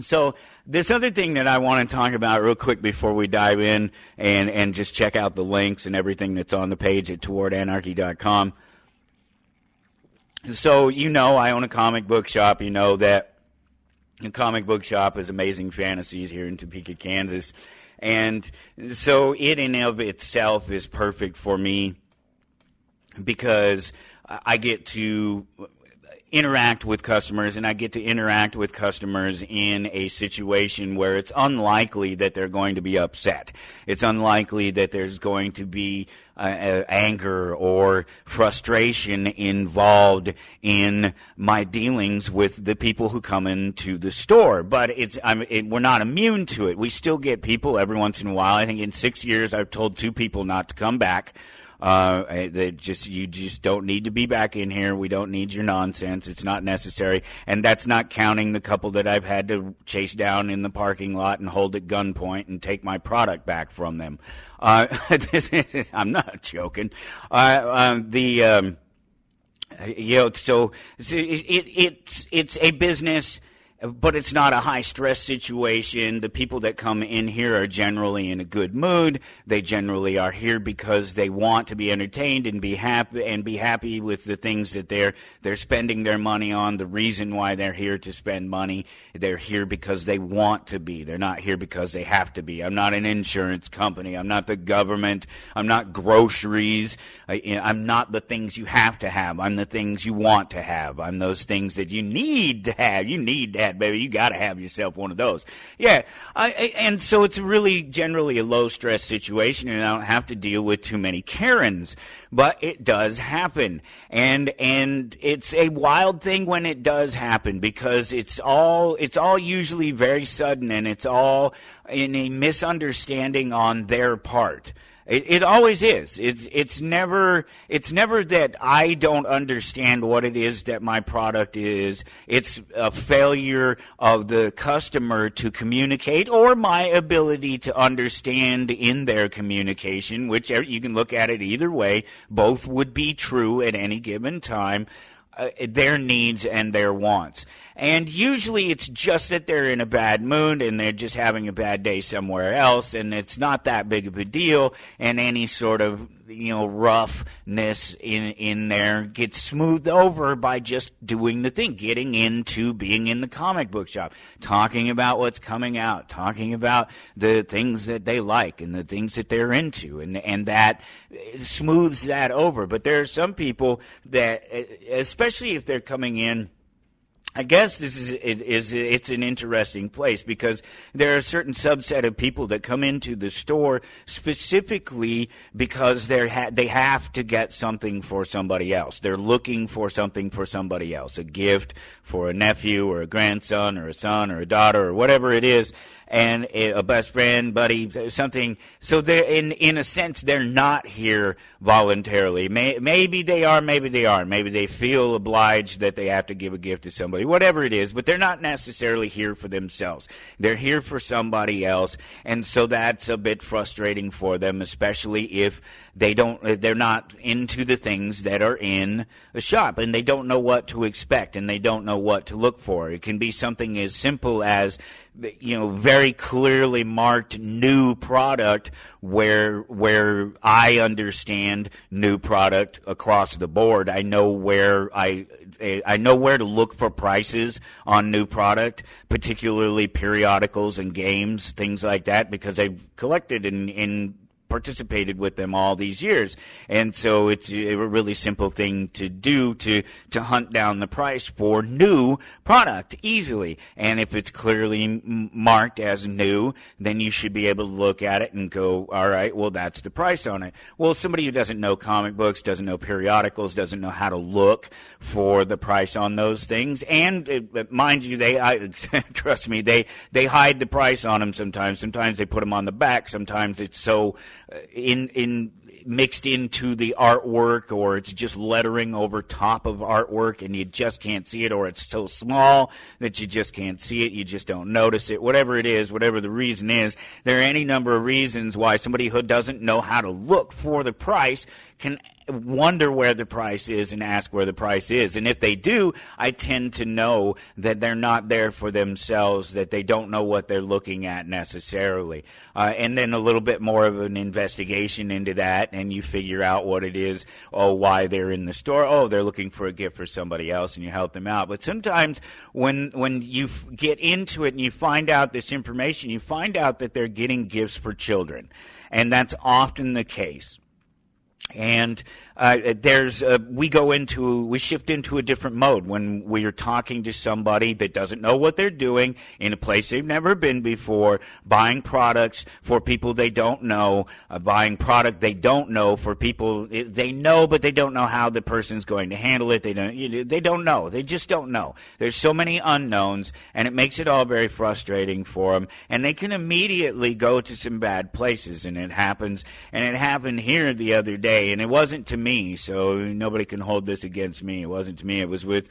So this other thing that I want to talk about real quick before we dive in and just check out the links and everything that's on the page at towardanarchy.com. So I own a comic book shop. You know that the comic book shop is Amazing Fantasies here in Topeka, Kansas. And so it in and of itself is perfect for me because I get to interact with customers, and I get to interact with customers in a situation where it's unlikely that they're going to be upset. It's unlikely that there's going to be anger or frustration involved in my dealings with the people who come into the store. But we're not immune to it. We still get people every once in a while. I think in 6 years I've told 2 people not to come back. You just don't need to be back in here. We don't need your nonsense. It's not necessary. And that's not counting the couple that I've had to chase down in the parking lot and hold at gunpoint and take my product back from them. I'm not joking. So it's a business, but it's not a high-stress situation. The people that come in here are generally in a good mood. They generally are here because they want to be entertained and be happy with the things that they're spending their money on. The reason why they're here to spend money, they're here because they want to be. They're not here because they have to be. I'm not an insurance company. I'm not the government. I'm not groceries. I'm not the things you have to have. I'm the things you want to have. I'm those things that you need to have. You need to have. Baby, you got to have yourself one of those. Yeah, and so it's really generally a low-stress situation, and I don't have to deal with too many Karens, but it does happen, and it's a wild thing when it does happen because it's all usually very sudden, and it's all in a misunderstanding on their part. It always is. It's never that I don't understand what it is that my product is. It's a failure of the customer to communicate or my ability to understand in their communication, which you can look at it either way. Both would be true at any given time. Their needs and their wants. And usually it's just that they're in a bad mood and they're just having a bad day somewhere else, and it's not that big of a deal, and any sort of roughness in there gets smoothed over by just doing the thing, getting into being in the comic book shop, talking about what's coming out, talking about the things that they like and the things that they're into, and that smooths that over. But there are some people that, especially if they're coming in, I guess it's an interesting place because there are a certain subset of people that come into the store specifically because they have to get something for somebody else. They're looking for something for somebody else, a gift for a nephew or a grandson or a son or a daughter or whatever it is, and a best friend, buddy, something. So they're in a sense they're not here voluntarily. Maybe they are, maybe they aren't. Maybe they feel obliged that they have to give a gift to somebody, whatever it is, but they're not necessarily here for themselves. They're here for somebody else, and so that's a bit frustrating for them, especially if they're not into the things that are in a shop, and they don't know what to expect, and they don't know what to look for. It can be something as simple as very clearly marked new product where I understand new product across the board. I know where I know where to look for prices on new product, particularly periodicals and games, things like that, because I've collected and participated with them all these years. And so it's a really simple thing to do to hunt down the price for new product easily. And if it's clearly marked as new, then you should be able to look at it and go, all right, well, that's the price on it. Well, somebody who doesn't know comic books, doesn't know periodicals, doesn't know how to look for the price on those things. And mind you, trust me, they hide the price on them sometimes. Sometimes they put them on the back. Sometimes it's so mixed into the artwork, or it's just lettering over top of artwork and you just can't see it, or it's so small that you just can't see it, you just don't notice it. Whatever it is, whatever the reason is, there are any number of reasons why somebody who doesn't know how to look for the price can wonder where the price is and ask where the price is. And if they do, I tend to know that they're not there for themselves, that they don't know what they're looking at necessarily. And then a little bit more of an investigation into that, and you figure out what it is, why they're in the store. They're looking for a gift for somebody else, and you help them out. But sometimes when you get into it and you find out this information, you find out that they're getting gifts for children. And that's often the case. And we shift into a different mode when we are talking to somebody that doesn't know what they're doing in a place they've never been before, buying products for people they don't know, buying product they don't know for people they know, but they don't know how the person's going to handle it. They don't know. They just don't know. There's so many unknowns, and it makes it all very frustrating for them. And they can immediately go to some bad places, and it happens. And it happened here the other day, and it wasn't to me, so nobody can hold this against me. It wasn't to me. It was with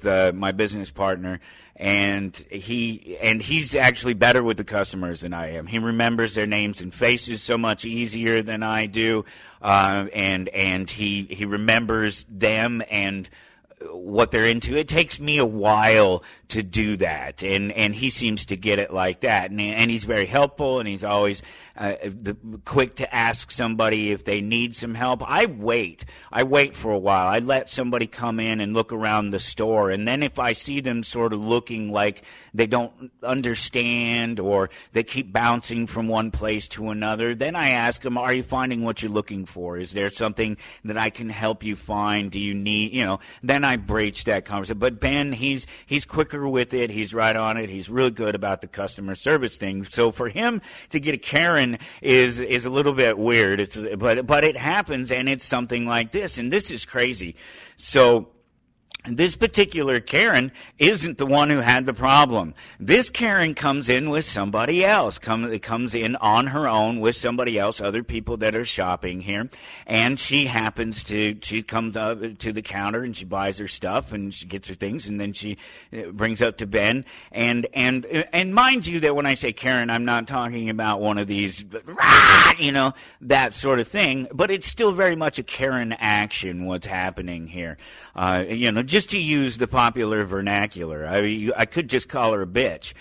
my business partner, and he's actually better with the customers than I am. He remembers their names and faces so much easier than I do, and he remembers them and what they're into. It takes me a while to do that, and he seems to get it like that, and he's very helpful, and he's always quick to ask somebody if they need some help. I wait for a while. I let somebody come in and look around the store, and then if I see them sort of looking like they don't understand or they keep bouncing from one place to another, then I ask them, are you finding what you're looking for? Is there something that I can help you find? Do you need, then I breach that conversation. But Ben, he's quicker with it. He's right on it. He's really good about the customer service thing. So for him to get a Karen is a little bit weird. But it happens, and it's something like this, and this is crazy. So this particular Karen isn't the one who had the problem. This Karen comes in with somebody else, comes in on her own with somebody else, other people that are shopping here, and she comes up to the counter and she buys her stuff and she gets her things, and then she brings up to Ben, and mind you that when I say Karen, I'm not talking about one of these, that sort of thing, but it's still very much a Karen action what's happening here. Just to use the popular vernacular, I could just call her a bitch,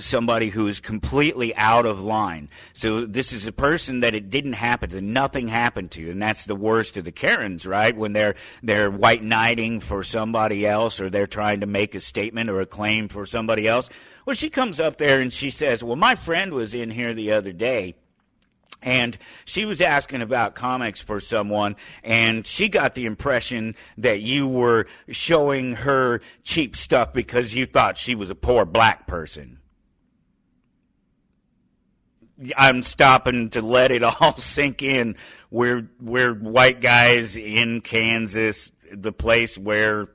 somebody who is completely out of line. So this is a person that it didn't happen to, nothing happened to, and that's the worst of the Karens, right? When they're white knighting for somebody else, or they're trying to make a statement or a claim for somebody else. Well, she comes up there and she says, well, my friend was in here the other day, and she was asking about comics for someone, and she got the impression that you were showing her cheap stuff because you thought she was a poor black person. I'm stopping to let it all sink in. We're white guys in Kansas, the place where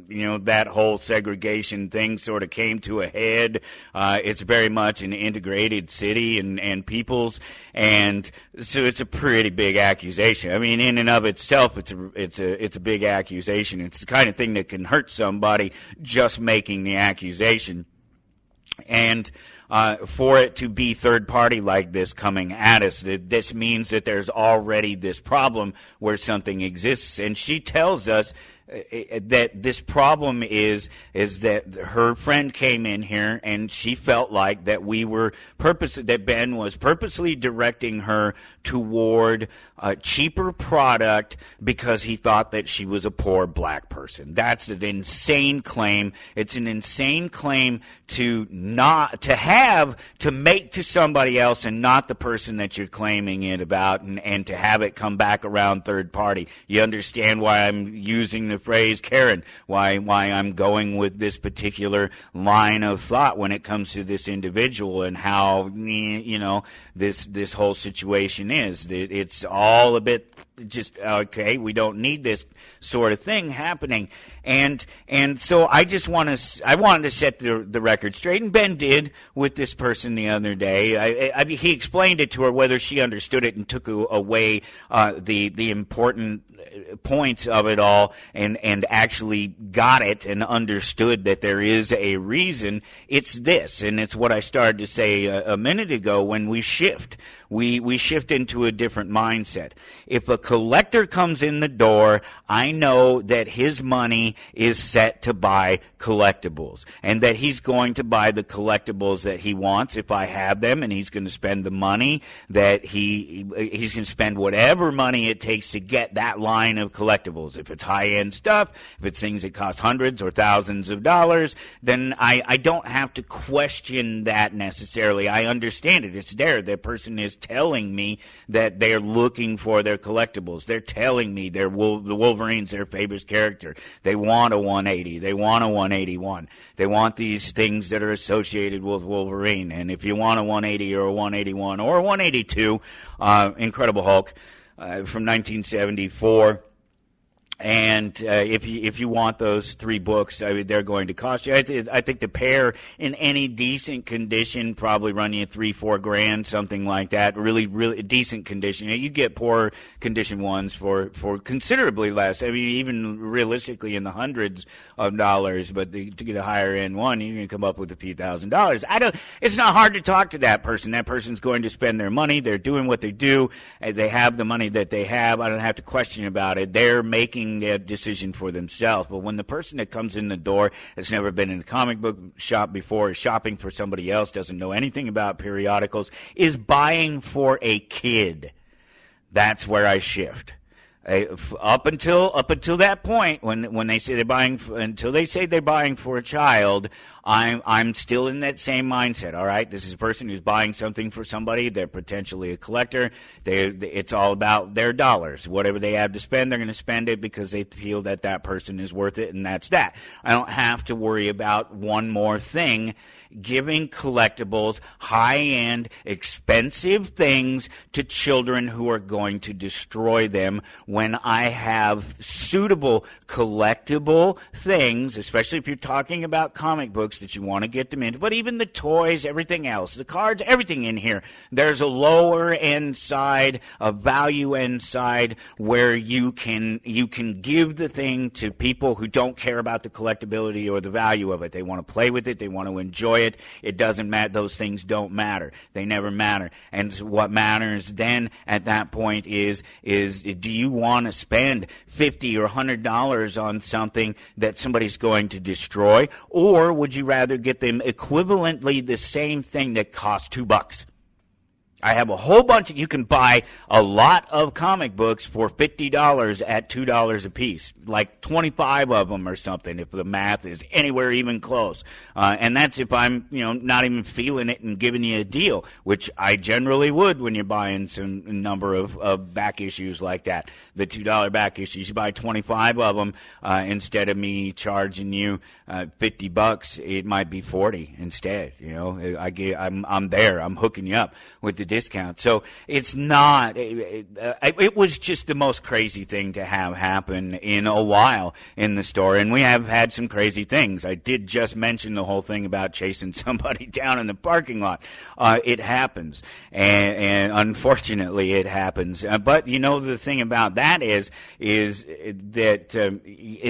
that whole segregation thing sort of came to a head. It's very much an integrated city and peoples, and so it's a pretty big accusation. I mean, in and of itself, it's a big accusation. It's the kind of thing that can hurt somebody just making the accusation. And for it to be third party like this coming at us, this means that there's already this problem where something exists. And she tells us that this problem is that her friend came in here and she felt like that that Ben was purposely directing her toward a cheaper product because he thought that she was a poor black person. That's an insane claim. It's an insane claim to make to somebody else and not the person that you're claiming it about, and to have it come back around third party. You understand why I'm using the phrase Karen, why I'm going with this particular line of thought when it comes to this individual and how this whole situation is. It's all a bit just okay. We don't need this sort of thing happening, and so I wanted to set the record straight, and Ben did with this person the other day. He explained it to her, whether she understood it and took away the important points of it all, and actually got it and understood that there is a reason. It's this, and it's what I started to say a minute ago. When we shift, we shift into a different mindset. If a collector comes in the door, I know that his money is set to buy collectibles, and that he's going to buy the collectibles that he wants if I have them, and he's going to spend the money that he's going to spend whatever money it takes to get that line of collectibles. If it's high-end stuff, if it's things that cost hundreds or thousands of dollars, then I don't have to question that necessarily. I understand it. It's there. The person is telling me that they're looking for their collectibles. They're telling me the Wolverine's their favorite character. They want a 180. They want a 181. They want these things that are associated with Wolverine. And if you want a 180 or a 181 or a 182, Incredible Hulk from 1974, and if you want those 3 books, they're going to cost you. I think the pair in any decent condition probably run you $3-4 grand, something like that. Really, really decent condition. You get poor condition ones for considerably less. I mean, even realistically in the hundreds of dollars. But to get a higher end one, you're going to come up with a few $1,000s. It's not hard to talk to that person. That person's going to spend their money. They're doing what they do. They have the money that they have. I don't have to question about it. They're making their decision for themselves. But when the person that comes in the door has never been in a comic book shop before, is shopping for somebody else, doesn't know anything about periodicals, is buying for a kid, that's where I shift. Up until that point, when they say they're buying, until they say they're buying for a child, I'm still in that same mindset. All right, this is a person who's buying something for somebody. They're potentially a collector. It's all about their dollars. Whatever they have to spend, they're going to spend it because they feel that person is worth it, and that's that. I don't have to worry about one more thing. Giving collectibles, high-end, expensive things to children who are going to destroy them when I have suitable collectible things, especially if you're talking about comic books that you want to get them into, but even the toys, everything else, the cards, everything in here. There's a lower end side, a value end side where you can give the thing to people who don't care about the collectability or the value of it. They want to play with it. They want to enjoy it. It doesn't matter. Those things don't matter. They never matter. And what matters then at that point is do you want to spend $50 or $100 on something that somebody's going to destroy, or would you rather get them equivalently the same thing that costs $2? I have a whole bunch you can buy a lot of comic books for $50 at $2 a piece, like 25 of them or something, if the math is anywhere even close. And that's if I'm, not even feeling it and giving you a deal, which I generally would when you're buying some number of back issues like that. The $2 back issues, you buy 25 of them, instead of me charging you $50, it might be 40 instead. I'm there. I'm hooking you up with the discount. So it's not, it was just the most crazy thing to have happen in a while in the store. And we have had some crazy things. I did just mention the whole thing about chasing somebody down in the parking lot. It happens. And unfortunately it happens. But the thing about that is that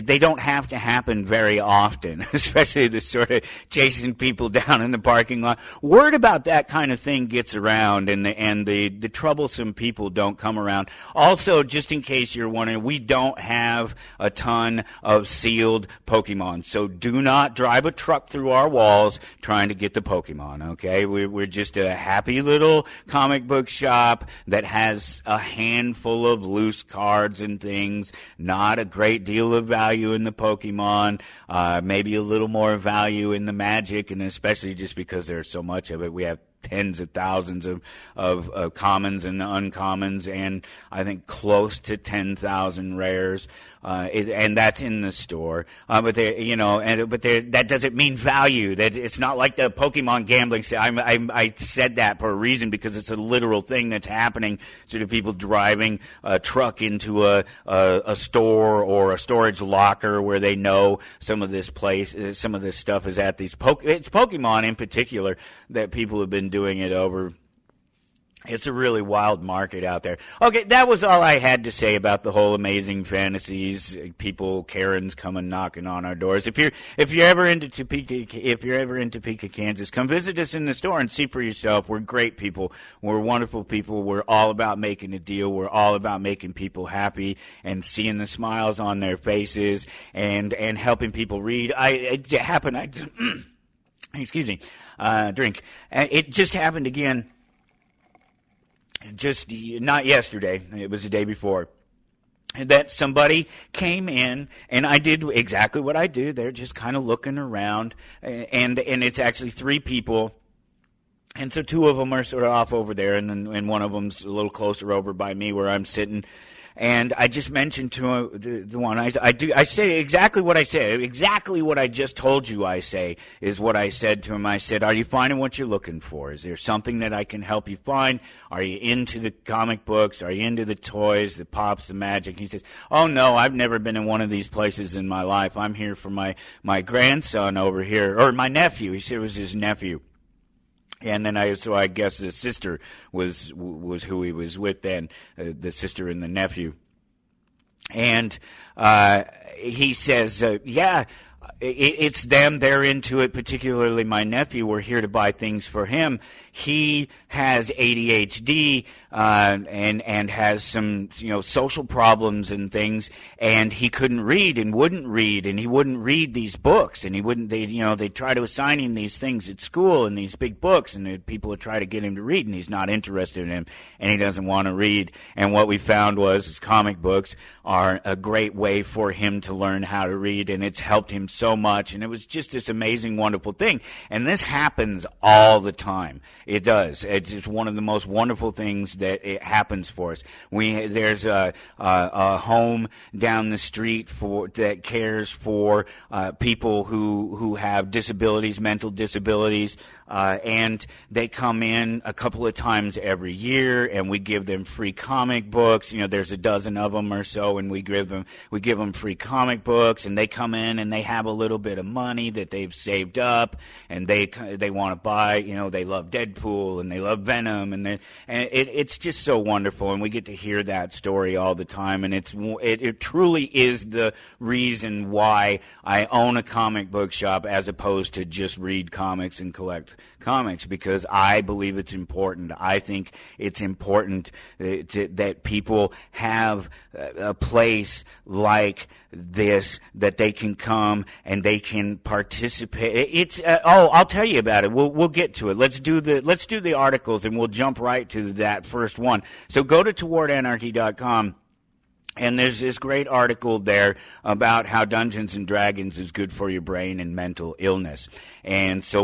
they don't have to happen very often, especially the sort of chasing people down in the parking lot. Word about that kind of thing gets around, and the troublesome people don't come around. Also, just in case you're wondering, we don't have a ton of sealed Pokemon, so do not drive a truck through our walls trying to get the Pokemon, okay? We're just a happy little comic book shop that has a handful of loose cards and things, not a great deal of value in the Pokemon, maybe a little more value in the Magic, and especially just because there's so much of it, we have tens of thousands of commons and uncommons, and I think close to 10,000 rares, and that's in the store. But that doesn't mean value. That it's not like the Pokemon gambling. I said that for a reason, because it's a literal thing that's happening to the people driving a truck into a store or a storage locker where they know some of this stuff is at these. It's Pokemon in particular that people have been doing it over It's a really wild market out there. Okay, that was all I had to say about the whole Amazing Fantasies. People, Karens coming knocking on our doors. If you're ever into Topeka, Kansas, come visit us in the store and see for yourself. We're great people. We're wonderful people. We're all about making a deal. We're all about making people happy and seeing the smiles on their faces and helping people read. Excuse me, drink. It just happened again. Just not yesterday, it was the day before, that somebody came in, and I did exactly what I do. They're just kind of looking around, and it's actually three people, and so two of them are sort of off over there, and one of them's a little closer over by me where I'm sitting. And I just mentioned to the one, I say exactly what I say. Exactly what I just told you I say is what I said to him. I said, are you finding what you're looking for? Is there something that I can help you find? Are you into the comic books? Are you into the toys, the pops, the magic? He says, oh, no, I've never been in one of these places in my life. I'm here for my grandson over here, or my nephew. He said it was his nephew. And then I guess the sister was who he was with then, the sister and the nephew. And he says, yeah, it's them. They're into it, particularly my nephew. We're here to buy things for him. He has ADHD and has some social problems and things, and he couldn't read and wouldn't read, and he wouldn't read these books, and he wouldn't. They try to assign him these things at school and these big books, and people would try to get him to read, and he's not interested in them, and he doesn't want to read. And what we found was his comic books are a great way for him to learn how to read, and it's helped him so much, and it was just this amazing, wonderful thing. And this happens all the time. It does. It's just one of the most wonderful things that it happens for us. There's a home down the street that cares for people who have disabilities, mental disabilities, and they come in a couple of times every year, and we give them free comic books. There's a dozen of them or so, and we give them free comic books, and they come in and they have a little bit of money that they've saved up, and they want to buy. They love Deadpool and they love Venom, and it's just so wonderful, and we get to hear that story all the time, and it truly is the reason why I own a comic book shop as opposed to just read comics and collect comics, because I believe it's important. I think it's important that people have a place like this that they can come and they can participate. I'll tell you about it. We'll get to it. Let's do the articles, and we'll jump right to that first one. So go to towardanarchy.com. And there's this great article there about how Dungeons and Dragons is good for your brain and mental illness. And so